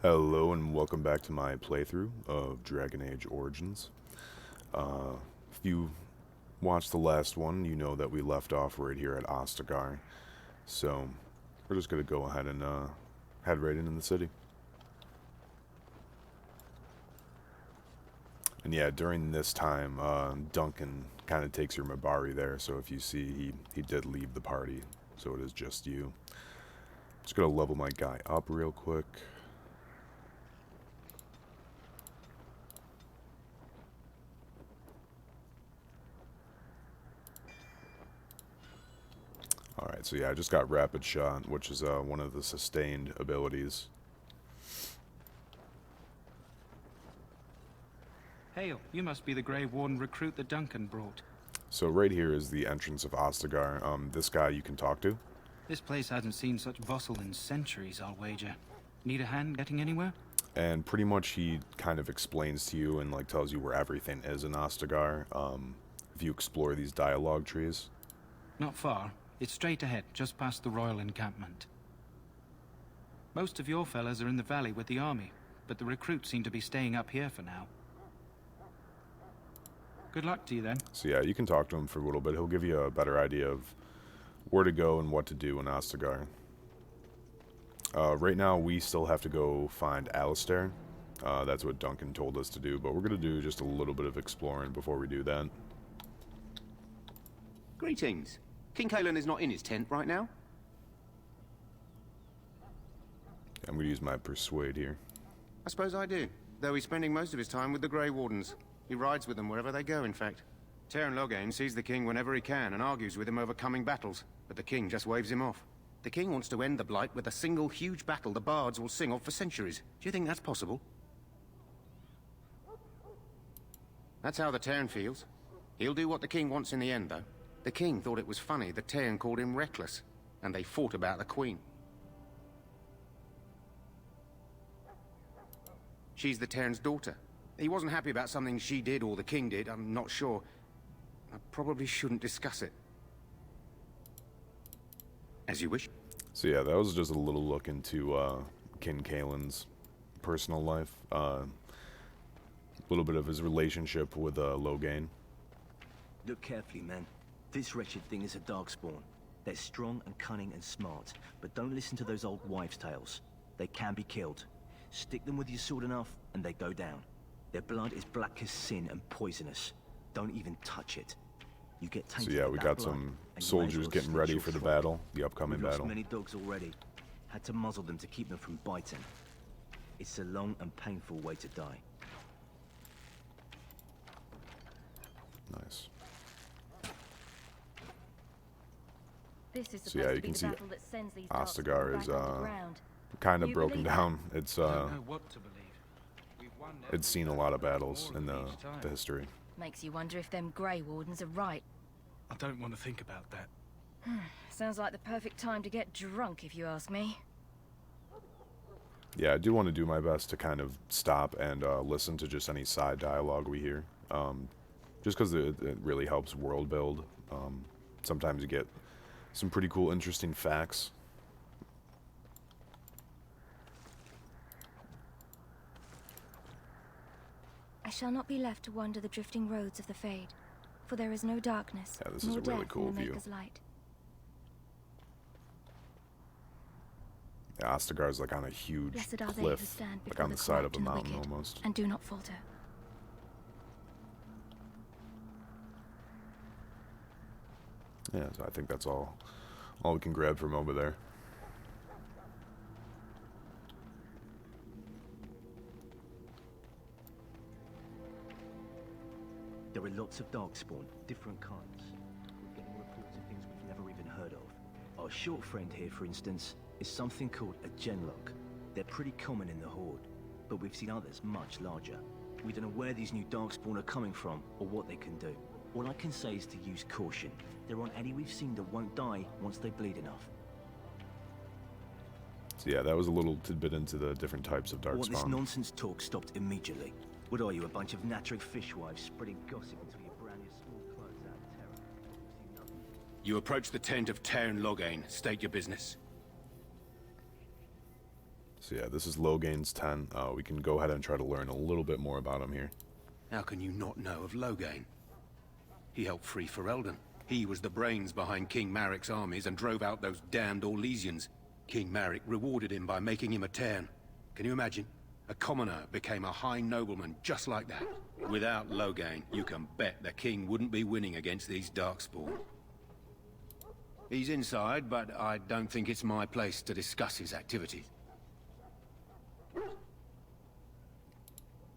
Hello and welcome back to my playthrough of Dragon Age Origins. If you watched the last one, you know that we left off right here at Ostagar. So, we're just going to go ahead and head right into the city. And yeah, during this time, Duncan kind of takes your Mabari there, so if you see, he did leave the party, so it is just you. Just going to level my guy up real quick. Alright, so yeah, I just got Rapid Shot, which is one of the sustained abilities. Hail, you must be the Grey Warden recruit that Duncan brought. So right here is the entrance of Ostagar. This guy you can talk to. This place hasn't seen such bustle in centuries, I'll wager. Need a hand getting anywhere? And pretty much he kind of explains to you and like tells you where everything is in Ostagar. If you explore these dialogue trees. Not far. It's straight ahead, just past the royal encampment. Most of your fellas are in the valley with the army, but the recruits seem to be staying up here for now. Good luck to you then. So yeah, you can talk to him for a little bit. He'll give you a better idea of where to go and what to do in Ostagar. Right now, we still have to go find Alistair. That's what Duncan told us to do, but we're going to do just a little bit of exploring before we do that. Greetings. King Kalen is not in his tent right now? I'm going to use my Persuade here. I suppose I do, though he's spending most of his time with the Grey Wardens. He rides with them wherever they go, in fact. Teyrn Loghain sees the king whenever he can and argues with him over coming battles, but the king just waves him off. The king wants to end the Blight with a single huge battle the bards will sing of for centuries. Do you think that's possible? That's how the Teyrn feels. He'll do what the king wants in the end, though. The king thought it was funny that Teyrn called him reckless, and they fought about the queen. She's the Teyrn's daughter. He wasn't happy about something she did or the king did, I'm not sure. I probably shouldn't discuss it. As you wish. So yeah, that was just a little look into King Kalen's personal life. A little bit of his relationship with Loghain. Look carefully, man. This wretched thing is a darkspawn. They're strong and cunning and smart, but don't listen to those old wives' tales. They can be killed. Stick them with your sword enough, and they go down. Their blood is black as sin and poisonous. Don't even touch it. You get So tainted yeah, with we that got blood, some and you soldiers may as well getting slit ready your for the throat. battle, the upcoming We've lost battle. many dogs already. Had to muzzle them to keep them from biting. It's a long and painful way to die. Nice. This is So yeah, you can see Ostagar is ground. kind of You broken believe that? down. It's Don't know what to believe. We've won it's seen a lot of battles in the each time. history. Makes you wonder if them Grey Wardens are right. I don't want to think about that. Sounds like the perfect time to get drunk, if you ask me. Yeah, I do want to do my best to kind of stop and listen to just any side dialogue we hear. Just because it really helps world build. Sometimes you get some pretty cool, interesting facts. I shall not be left to wander the drifting roads of the Fade, for there is no darkness, Yeah, this is nor a really death cool in the view. Maker's light. Yeah, Ostagar's like on a huge Blessed are they who cliff, stand like before on the the side of corrupt a and the mountain wicked, almost. and do not falter. Yeah, so I think that's all we can grab from over there. There are lots of darkspawn, different kinds. We're getting reports of things we've never even heard of. Our short friend here, for instance, is something called a genlock. They're pretty common in the Horde, but we've seen others much larger. We don't know where these new darkspawn are coming from, or what they can do. All I can say is to use caution. There aren't any we've seen that won't die once they bleed enough. So yeah, that was a little tidbit into the different types of I want this darkspawn. nonsense talk stopped immediately. What are you, a bunch of Natric fishwives spreading gossip until you brand your small clothes out of terror? We've seen nothing. You approach the tent of Teyrn Loghain. State your business. So yeah, this is Logain's 10. We can go ahead and try to learn a little bit more about him here. How can you not know of Logain? He helped free Ferelden. He was the brains behind King Maric's armies and drove out those damned Orlesians. King Maric rewarded him by making him a Tairn. Can you imagine? A commoner became a high nobleman just like that. Without Logain, you can bet the king wouldn't be winning against these Darkspawn. He's inside, but I don't think it's my place to discuss his activities.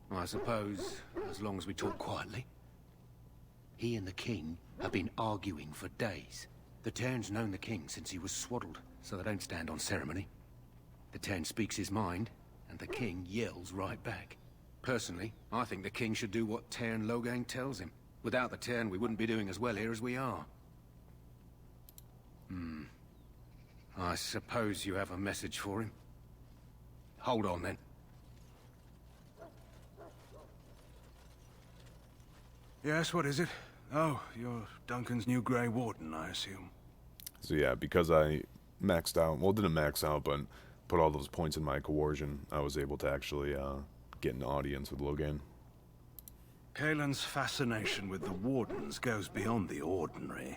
I suppose, as long as we talk quietly. He and the king have been arguing for days. The Tairn's known the king since he was swaddled, so they don't stand on ceremony. The Tairn speaks his mind, and the king yells right back. Personally, I think the king should do what Tairn Logain tells him. Without the Tairn, we wouldn't be doing as well here as we are. I suppose you have a message for him. Hold on, then. Yes, what is it? Oh, you're Duncan's new Grey Warden, I assume. So yeah, because I maxed out, well, didn't max out, but put all those points in my coercion, I was able to actually get an audience with Logain. Kaelin's fascination with the Wardens goes beyond the ordinary.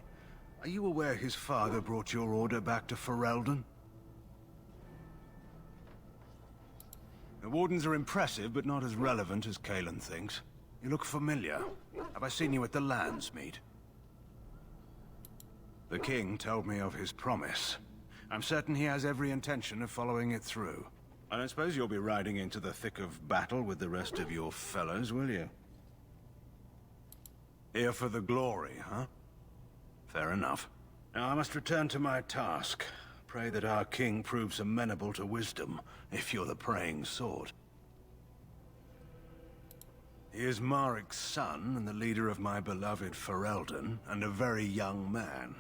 Are you aware his father brought your order back to Ferelden? The Wardens are impressive, but not as relevant as Kaelin thinks. You look familiar. Have I seen you at the Landsmeet? The king told me of his promise. I'm certain he has every intention of following it through. I don't suppose you'll be riding into the thick of battle with the rest of your fellows, will you? Here for the glory, huh? Fair enough. Now I must return to my task. Pray that our king proves amenable to wisdom, if you're the praying sort. He is Maric's son, and the leader of my beloved Ferelden, and a very young man.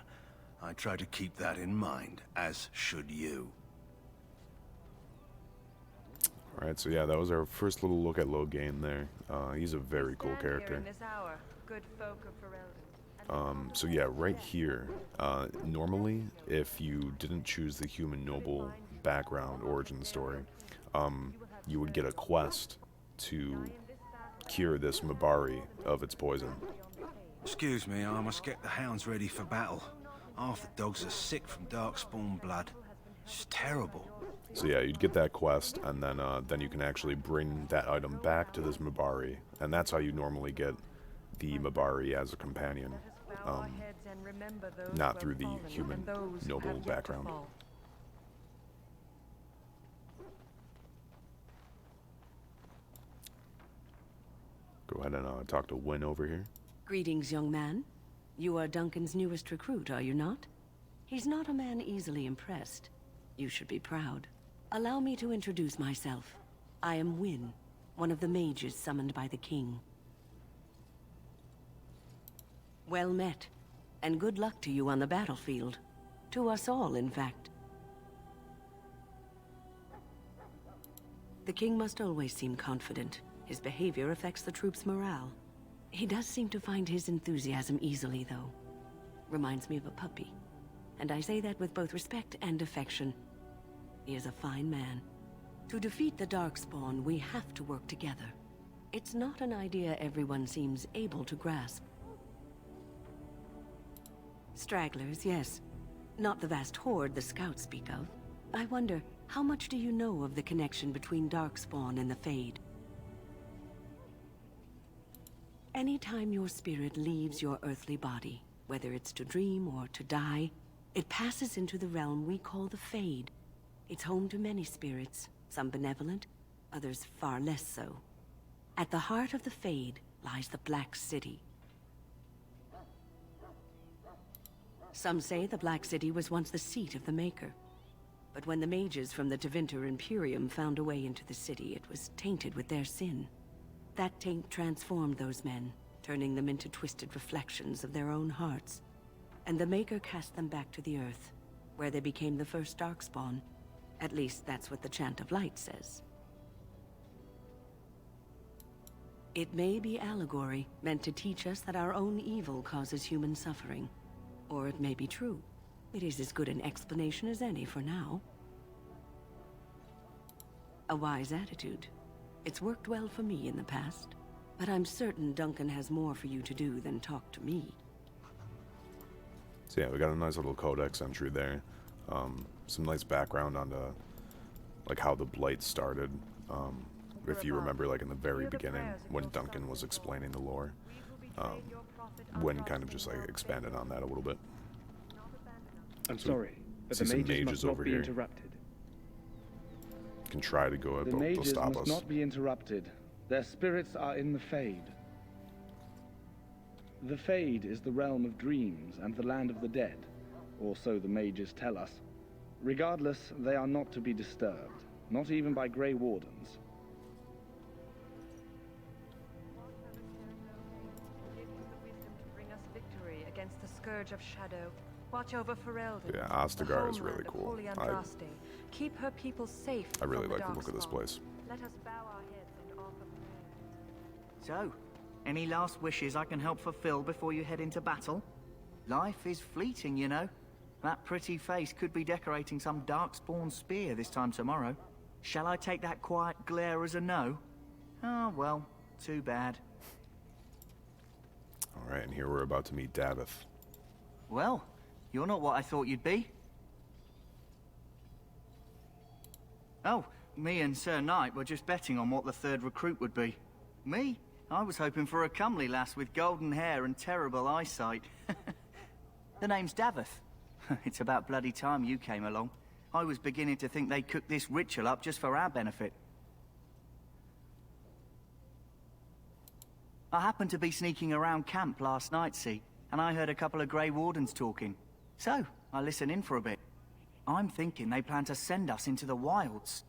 I try to keep that in mind, as should you. Alright, so yeah, that was our first little look at Logain there. He's a very cool character. So yeah, right here, normally, if you didn't choose the human noble background origin story, you would get a quest to cure this Mabari of its poison. Excuse me, I must get the hounds ready for battle. Half the dogs are sick from Darkspawn blood. It's terrible. So yeah, you'd get that quest, and then you can actually bring that item back to this Mabari, and that's how you normally get the Mabari as a companion, not through the human noble background. Go ahead and talk to Wynn over here. Greetings, young man. You are Duncan's newest recruit, are you not? He's not a man easily impressed. You should be proud. Allow me to introduce myself. I am Wynn, one of the mages summoned by the king. Well met, and good luck to you on the battlefield. To us all, in fact. The king must always seem confident. His behavior affects the troops' morale. He does seem to find his enthusiasm easily, though. Reminds me of a puppy. And I say that with both respect and affection. He is a fine man. To defeat the Darkspawn, we have to work together. It's not an idea everyone seems able to grasp. Stragglers, yes. Not the vast horde the scouts speak of. I wonder, how much do you know of the connection between Darkspawn and the Fade? Anytime your spirit leaves your earthly body, whether it's to dream or to die, it passes into the realm we call the Fade. It's home to many spirits, some benevolent, others far less so. At the heart of the Fade lies the Black City. Some say the Black City was once the seat of the Maker. But when the mages from the Tevinter Imperium found a way into the city, it was tainted with their sin. That taint transformed those men, turning them into twisted reflections of their own hearts. And the Maker cast them back to the Earth, where they became the first Darkspawn. At least that's what the Chant of Light says. It may be allegory, meant to teach us that our own evil causes human suffering. Or it may be true. It is as good an explanation as any for now. A wise attitude. It's worked well for me in the past. But I'm certain Duncan has more for you to do than talk to me. So yeah, we got a nice little codex entry there. Some nice background on the, like how the Blight started. If you remember, like in the very beginning, when Duncan was explaining the lore, Wynn kind of just like expanded on that a little bit. I'm So sorry, but see the some mages mages must not over be here. interrupted. Can try to go at The both. They'll mages stop must us. not be interrupted. Their spirits are in the Fade. The Fade is the realm of dreams and the land of the dead, or so the mages tell us. Regardless, they are not to be disturbed, not even by Grey Wardens. Give him the wisdom to bring us victory against the Scourge of Shadow. Watch over Ferelden. Yeah, Ostagar is really the cool. homeland of Holy Andraste. Keep her people safe. I really from the like the look of this Darkspawn. place. Let us bow our heads and offer prayer. So, any last wishes I can help fulfill before you head into battle? Life is fleeting, you know. That pretty face could be decorating some Darkspawn spear this time tomorrow. Shall I take that quiet glare as a no? Oh, well, too bad. Alright, and here we're about to meet Davith. Well, you're not what I thought you'd be. Oh, me and Sir Knight were just betting on what the third recruit would be. Me? I was hoping for a comely lass with golden hair and terrible eyesight. The name's Davith. It's about bloody time you came along. I was beginning to think they'd cooked this ritual up just for our benefit. I happened to be sneaking around camp last night, see, and I heard a couple of Grey Wardens talking. So, I listened in for a bit. I'm thinking they plan to send us into the wilds.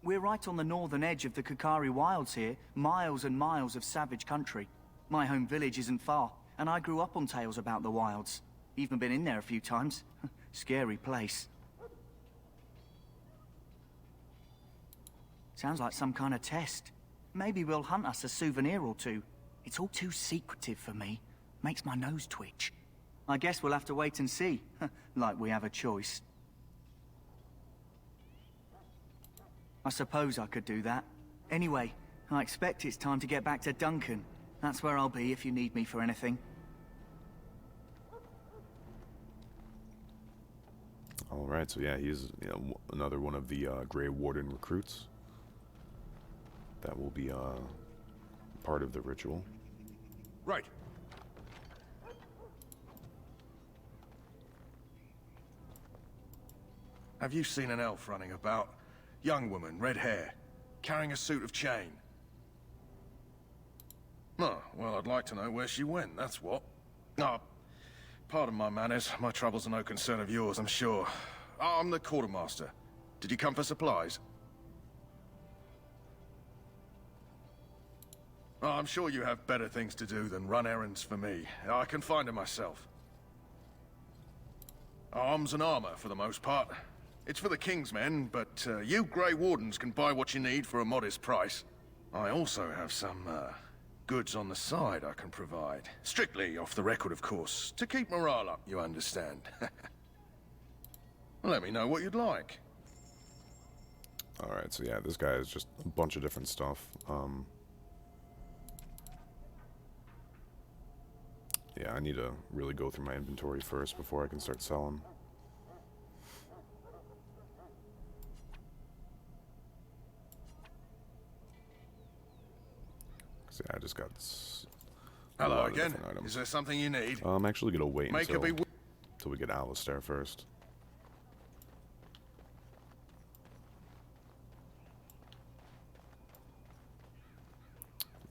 We're right on the northern edge of the Kukari Wilds here, miles and miles of savage country. My home village isn't far, and I grew up on tales about the wilds. Even been in there a few times. Scary place. Sounds like some kind of test. Maybe we'll hunt us a souvenir or two. It's all too secretive for me. Makes my nose twitch. I guess we'll have to wait and see. Like we have a choice. I suppose I could do that. Anyway, I expect it's time to get back to Duncan. That's where I'll be if you need me for anything. Alright, so yeah, he's another one of the Grey Warden recruits. That will be part of the ritual. Right. Have you seen an elf running about? Young woman, red hair, carrying a suit of chain. Oh, well, I'd like to know where she went, that's what. Ah, pardon my manners. My troubles are no concern of yours, I'm sure. I'm the quartermaster. Did you come for supplies? Oh, I'm sure you have better things to do than run errands for me. I can find them myself. Arms and armor, for the most part. It's for the King's men, but you Grey Wardens can buy what you need for a modest price. I also have some, goods on the side I can provide. Strictly off the record, of course. To keep morale up, you understand. Let me know what you'd like. Alright, so yeah, this guy is just a bunch of different stuff. Yeah, I need to really go through my inventory first before I can start selling. So yeah, I just got a Hello lot of again. different items. Is there something you need? I'm actually gonna wait Make her until be we get Alistair first.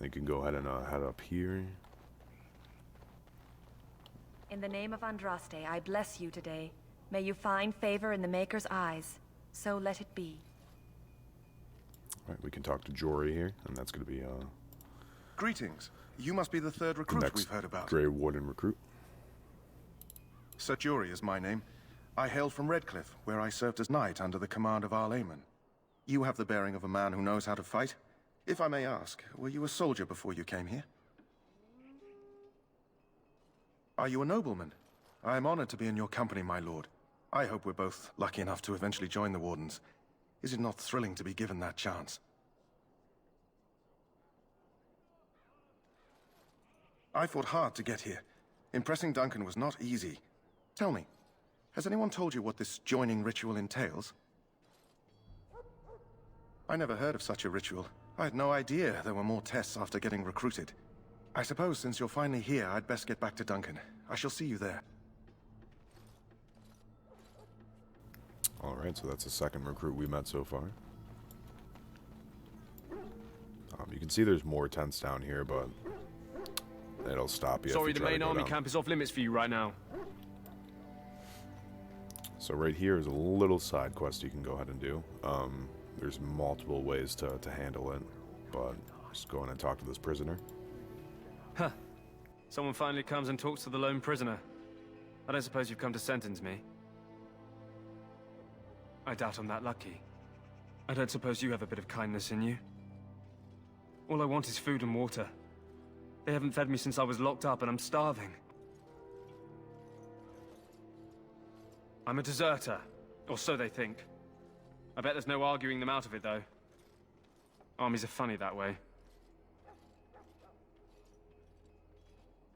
You can go ahead and head up here. In the name of Andraste, I bless you today. May you find favor in the Maker's eyes. So let it be. Alright, we can talk to Jory here, and that's gonna be Greetings. You must be the third the recruit next we've heard about. Grey Warden recruit. Sir Jury is my name. I hail from Redcliffe, where I served as knight under the command of Arlayman. You have the bearing of a man who knows how to fight. If I may ask, were you a soldier before you came here? Are you a nobleman? I am honored to be in your company, my lord. I hope we're both lucky enough to eventually join the Wardens. Is it not thrilling to be given that chance? I fought hard to get here. Impressing Duncan was not easy. Tell me, has anyone told you what this joining ritual entails? I never heard of such a ritual. I had no idea there were more tests after getting recruited. I suppose since you're finally here, I'd best get back to Duncan. I shall see you there. Alright, so that's the second recruit we met so far. You can see there's more tents down here, but it'll stop you. Sorry, if you the try to main go army down. camp is off limits for you right now. So right here is a little side quest you can go ahead and do. There's multiple ways to handle it, but just go in and talk to this prisoner. Huh. Someone finally comes and talks to the lone prisoner. I don't suppose you've come to sentence me. I doubt I'm that lucky. I don't suppose you have a bit of kindness in you. All I want is food and water. They haven't fed me since I was locked up and I'm starving. I'm a deserter, or so they think. I bet there's no arguing them out of it, though. Armies are funny that way.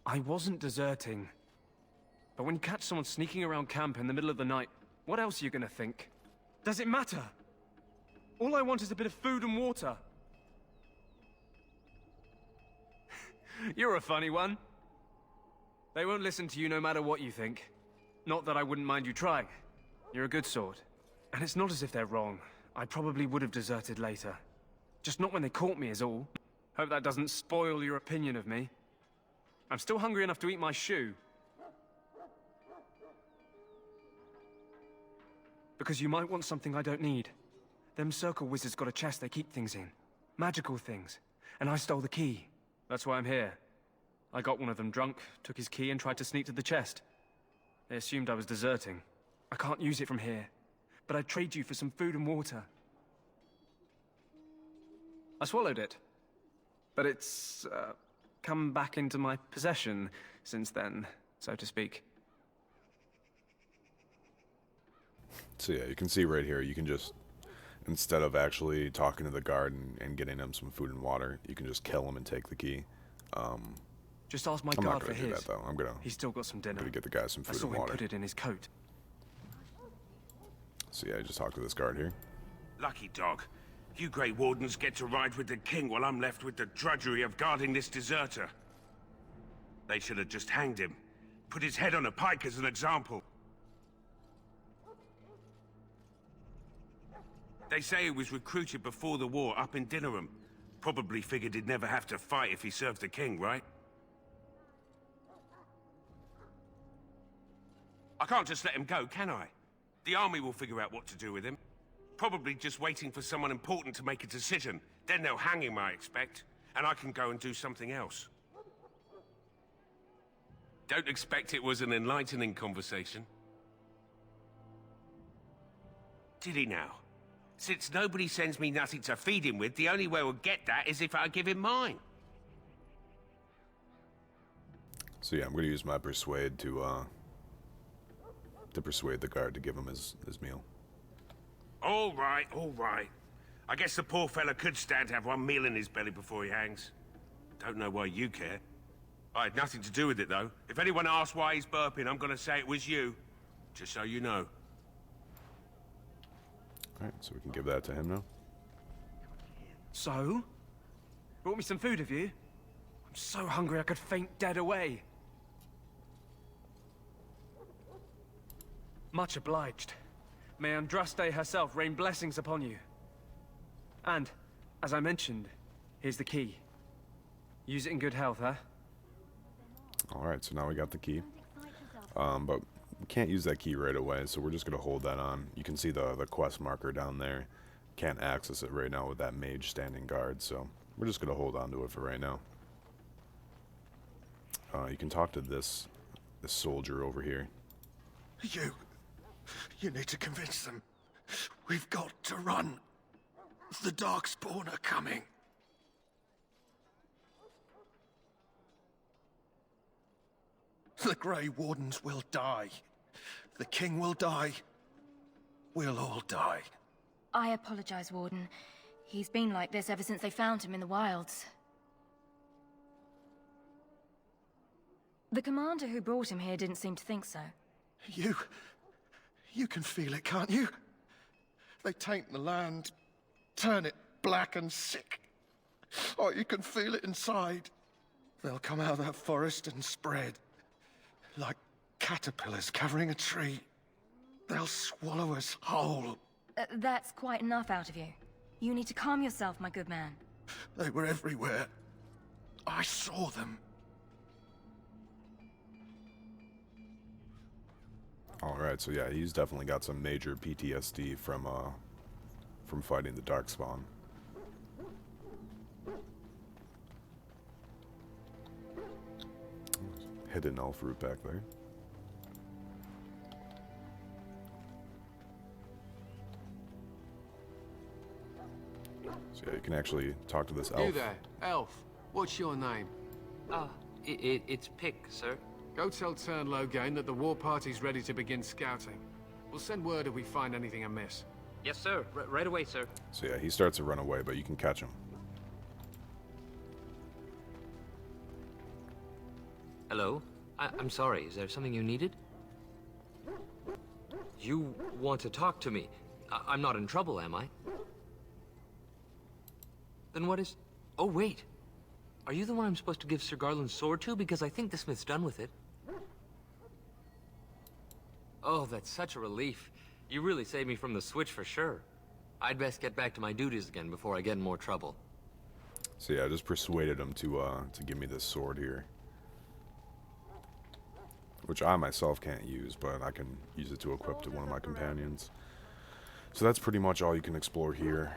I wasn't deserting. But when you catch someone sneaking around camp in the middle of the night, what else are you gonna think? Does it matter? All I want is a bit of food and water. You're a funny one. They won't listen to you no matter what you think. Not that I wouldn't mind you trying. You're a good sort. And it's not as if they're wrong. I probably would have deserted later. Just not when they caught me is all. Hope that doesn't spoil your opinion of me. I'm still hungry enough to eat my shoe. Because you might want something I don't need. Them circle wizards got a chest they keep things in. Magical things. And I stole the key. That's why I'm here. I got one of them drunk, took his key and tried to sneak to the chest. They assumed I was deserting. I can't use it from here. But I'd trade you for some food and water. I swallowed it. But it's, come back into my possession since then, so to speak. So yeah, you can see right here, you can just, instead of actually talking to the guard and getting him some food and water, you can just kill him and take the key. Just ask my I'm guard not for gonna do his. that though. I'm gonna He's still got some dinner. get the guy some I food saw and him water. put it in his coat. So yeah, just talk to this guard here. Lucky dog. You Grey Wardens get to ride with the king while I'm left with the drudgery of guarding this deserter. They should have just hanged him. Put his head on a pike as an example. They say he was recruited before the war up in Dinnerham. Probably figured he'd never have to fight if he served the king, right? I can't just let him go, can I? The army will figure out what to do with him. Probably just waiting for someone important to make a decision. Then they'll hang him, I expect. And I can go and do something else. Don't expect it was an enlightening conversation. Did he now? Since nobody sends me nothing to feed him with, the only way we'll get that is if I give him mine. So yeah, I'm gonna use my persuade to persuade the guard to give him his meal. All right, all right. I guess the poor fella could stand to have one meal in his belly before he hangs. Don't know why you care. I had nothing to do with it, though. If anyone asks why he's burping, I'm gonna say it was you. Just so you know. Alright, so we can give that to him now. So? Brought me some food, have you? I'm so hungry I could faint dead away. Much obliged. May Andraste herself rain blessings upon you. And, as I mentioned, here's the key. Use it in good health, huh? Alright, so now we got the key. But we can't use that key right away, so we're just going to hold that on. You can see the quest marker down there. Can't access it right now with that mage standing guard, so we're just going to hold on to it for right now. You can talk to this soldier over here. You need to convince them. We've got to run. The Darkspawn are coming. The Grey Wardens will die. The king will die. We'll all die. I apologize, Warden. He's been like this ever since they found him in the wilds. The commander who brought him here didn't seem to think so. You can feel it, can't you? They taint the land, turn it black and sick. Oh, you can feel it inside. They'll come out of that forest and spread. Like caterpillars covering a tree. They'll swallow us whole. That's quite enough out of you. You need to calm yourself, my good man. They were everywhere. I saw them. Alright, so yeah, he's definitely got some major PTSD from fighting the Darkspawn. Hidden elf root back there. So yeah, you can actually talk to this elf. You there, elf. What's your name? It's Pick, sir. Go tell Tern Logain that the war party's ready to begin scouting. We'll send word if we find anything amiss. Yes, sir. Right away, sir. So yeah, he starts to run away, but you can catch him. Hello? I'm sorry, is there something you needed? You want to talk to me? I'm not in trouble, am I? Then what is... Oh, wait. Are you the one I'm supposed to give Sir Garland's sword to? Because I think the smith's done with it. Oh, that's such a relief. You really saved me from the switch for sure. I'd best get back to my duties again before I get in more trouble. So yeah, I just persuaded him to give me this sword here. Which I myself can't use, but I can use it to equip to one of my companions. So that's pretty much all you can explore here.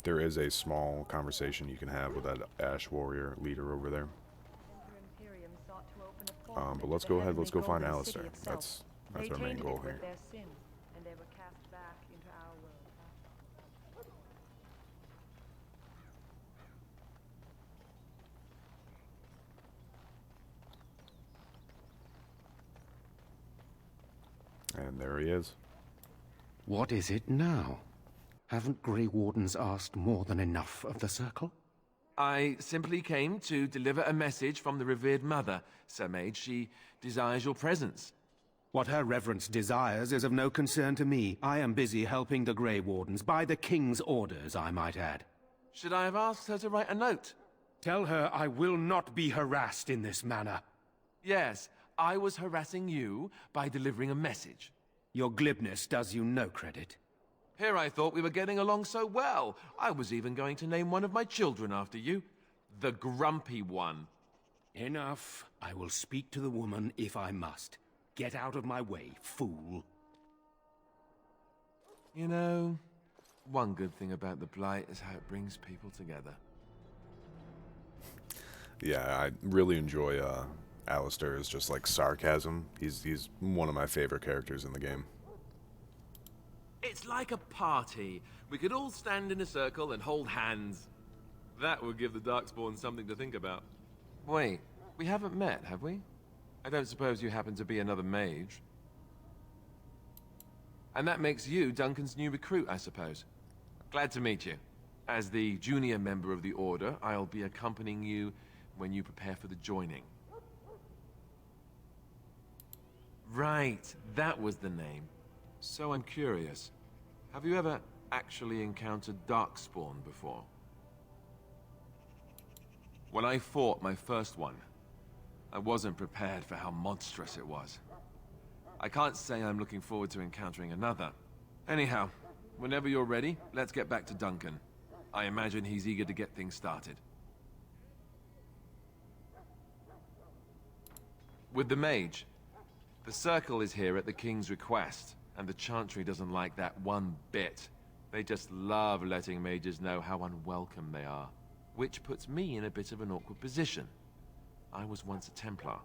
There is a small conversation you can have with that Ash Warrior leader over there. But let's go ahead, let's go find Alistair. That's our main goal here. And there he is. What is it now? Haven't Grey Wardens asked more than enough of the Circle? I simply came to deliver a message from the revered mother, Sir Mage. She desires your presence. What her reverence desires is of no concern to me. I am busy helping the Grey Wardens, by the King's orders, I might add. Should I have asked her to write a note? Tell her I will not be harassed in this manner. Yes, I was harassing you by delivering a message. Your glibness does you no credit. Here I thought we were getting along so well. I was even going to name one of my children after you. The Grumpy One. Enough. I will speak to the woman if I must. Get out of my way, fool. You know, one good thing about the Blight is how it brings people together. Yeah, I really enjoy Alistair's just like sarcasm. He's one of my favorite characters in the game. It's like a party. We could all stand in a circle and hold hands. That would give the Darkspawn something to think about. Wait, we haven't met, have we? I don't suppose you happen to be another mage. And that makes you Duncan's new recruit, I suppose. Glad to meet you. As the junior member of the Order, I'll be accompanying you when you prepare for the joining. Right, that was the name. So I'm curious. Have you ever actually encountered Darkspawn before? When I fought my first one, I wasn't prepared for how monstrous it was. I can't say I'm looking forward to encountering another. Anyhow, whenever you're ready, let's get back to Duncan. I imagine he's eager to get things started. With the mage, the Circle is here at the King's request. And the Chantry doesn't like that one bit. They just love letting mages know how unwelcome they are. Which puts me in a bit of an awkward position. I was once a Templar.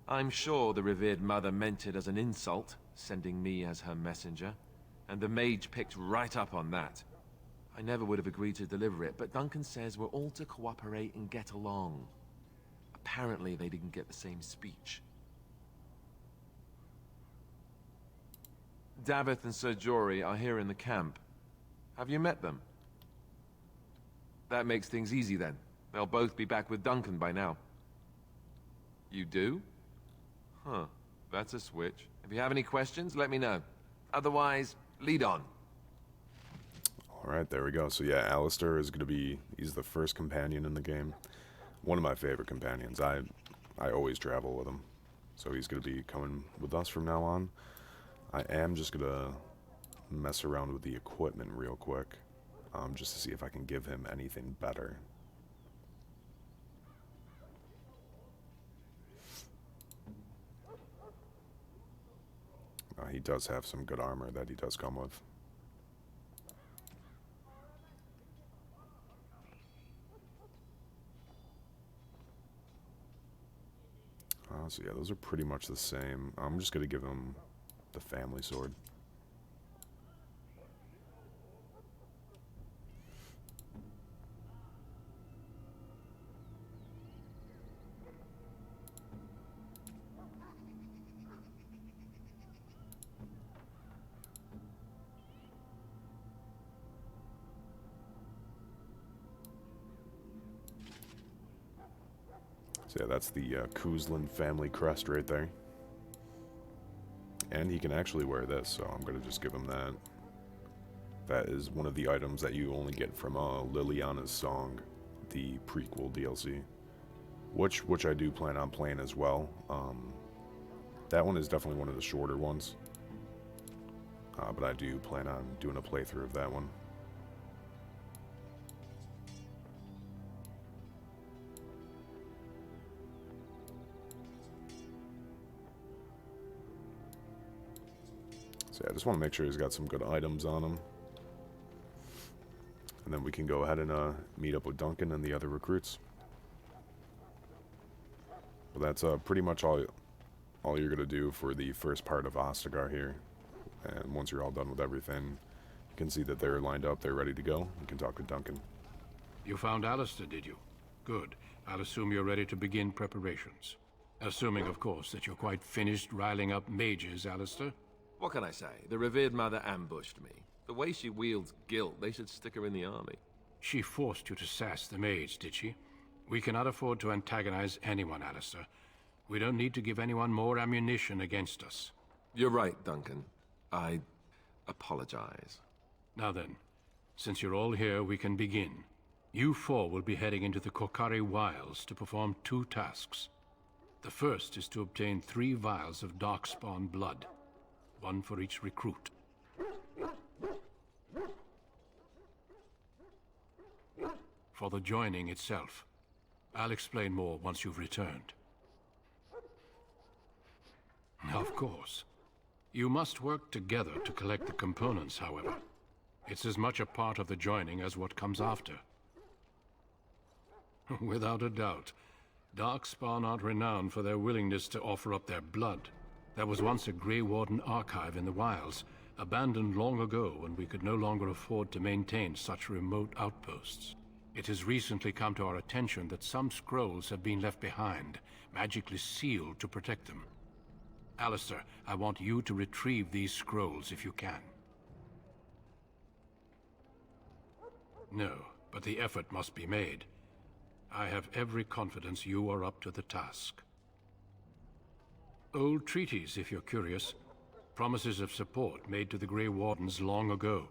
I'm sure the revered mother meant it as an insult, sending me as her messenger. And the mage picked right up on that. I never would have agreed to deliver it, but Duncan says we're all to cooperate and get along. Apparently they didn't get the same speech. Davith and Sir Jory are here in the camp. Have you met them? That makes things easy then. They'll both be back with Duncan by now. You do? Huh. That's a switch. If you have any questions, let me know. Otherwise, lead on. Alright, there we go. So yeah, Alistair is going to be... He's the first companion in the game. One of my favorite companions. I always travel with him. So he's going to be coming with us from now on. I am just going to mess around with the equipment real quick. Just to see if I can give him anything better. He does have some good armor that he does come with. So yeah, those are pretty much the same. I'm just going to give him the family sword. So yeah, that's the Kuzlin family crest right there. And he can actually wear this, so I'm going to just give him that. That is one of the items that you only get from Liliana's Song, the prequel DLC. Which I do plan on playing as well. That one is definitely one of the shorter ones. But I do plan on doing a playthrough of that one. So yeah, I just want to make sure he's got some good items on him. And then we can go ahead and meet up with Duncan and the other recruits. But that's pretty much all you're going to do for the first part of Ostagar here. And once you're all done with everything, you can see that they're lined up, they're ready to go. You can talk with Duncan. You found Alistair, did you? Good. I'll assume you're ready to begin preparations. Assuming, of course, that you're quite finished riling up mages, Alistair. What can I say? The revered mother ambushed me. The way she wields guilt, they should stick her in the army. She forced you to sass the mage, did she? We cannot afford to antagonize anyone, Alistair. We don't need to give anyone more ammunition against us. You're right, Duncan. I apologize. Now then, since you're all here, we can begin. You four will be heading into the Korcari Wilds to perform 2 tasks. The first is to obtain 3 vials of Darkspawn blood. 1 for each recruit. For the joining itself, I'll explain more once you've returned. Of course. You must work together to collect the components, however. It's as much a part of the joining as what comes after. Without a doubt, Darkspawn aren't renowned for their willingness to offer up their blood. There was once a Grey Warden archive in the wilds, abandoned long ago when we could no longer afford to maintain such remote outposts. It has recently come to our attention that some scrolls have been left behind, magically sealed to protect them. Alistair, I want you to retrieve these scrolls if you can. No, but the effort must be made. I have every confidence you are up to the task. Old treaties, if you're curious. Promises of support made to the Grey Wardens long ago.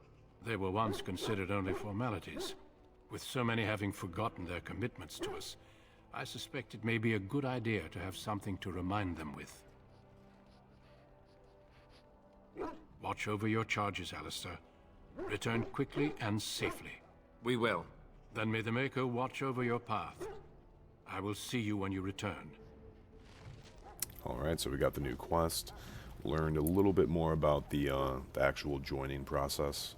They were once considered only formalities. With so many having forgotten their commitments to us, I suspect it may be a good idea to have something to remind them with. Watch over your charges, Alistair. Return quickly and safely. We will. Then may the Maker watch over your path. I will see you when you return. Alright, so we got the new quest. Learned a little bit more about the actual joining process.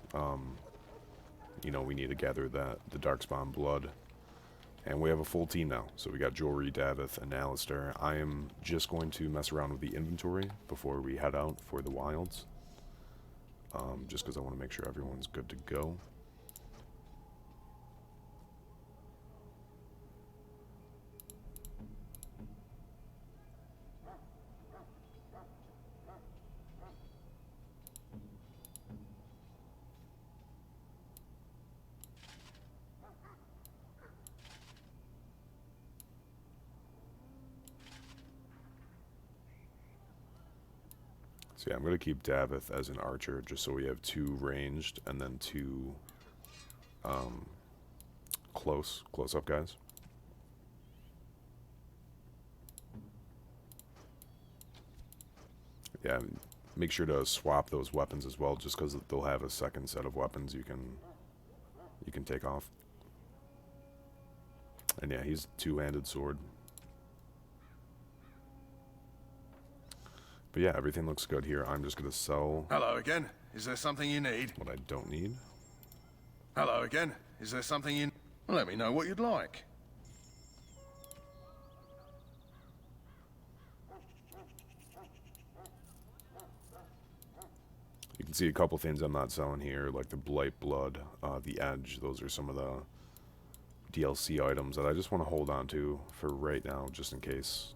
You know, we need to gather the Darkspawn blood. And we have a full team now. So we got Jory, Davith, and Alistair. I am just going to mess around with the inventory before we head out for the wilds. Just because I want to make sure everyone's good to go. So yeah, I'm going to keep Davith as an archer, just so we have 2 ranged, and then 2 close-up guys. Yeah, make sure to swap those weapons as well, just because they'll have a second set of weapons you can take off. And yeah, he's two-handed sword. But yeah, everything looks good here. I'm just gonna sell. Hello again. Is there something you need? What I don't need. Hello again. Is there something you... Let me know what you'd like. You can see a couple things I'm not selling here, like the Blight Blood, the Edge. Those are some of the DLC items that I just want to hold on to for right now, just in case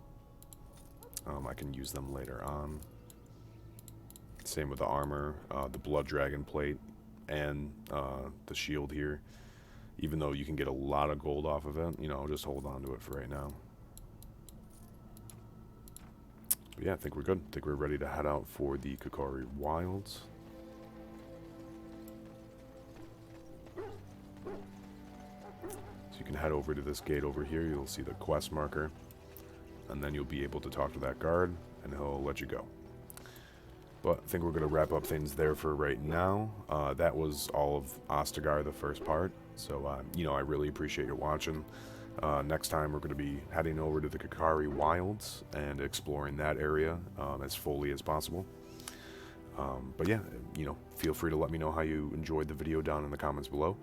I can use them later on. Same with the armor, the Blood Dragon plate, and the shield here. Even though you can get a lot of gold off of it, you know, just hold on to it for right now. But yeah, I think we're good. I think we're ready to head out for the Kakari Wilds. So you can head over to this gate over here. You'll see the quest marker. And then you'll be able to talk to that guard, and he'll let you go. But I think we're going to wrap up things there for right now. That was all of Ostagar, the first part. So, you know, I really appreciate you watching. Next time, we're going to be heading over to the Kakari Wilds and exploring that area as fully as possible. But yeah, you know, feel free to let me know how you enjoyed the video down in the comments below.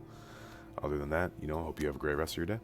Other than that, you know, I hope you have a great rest of your day.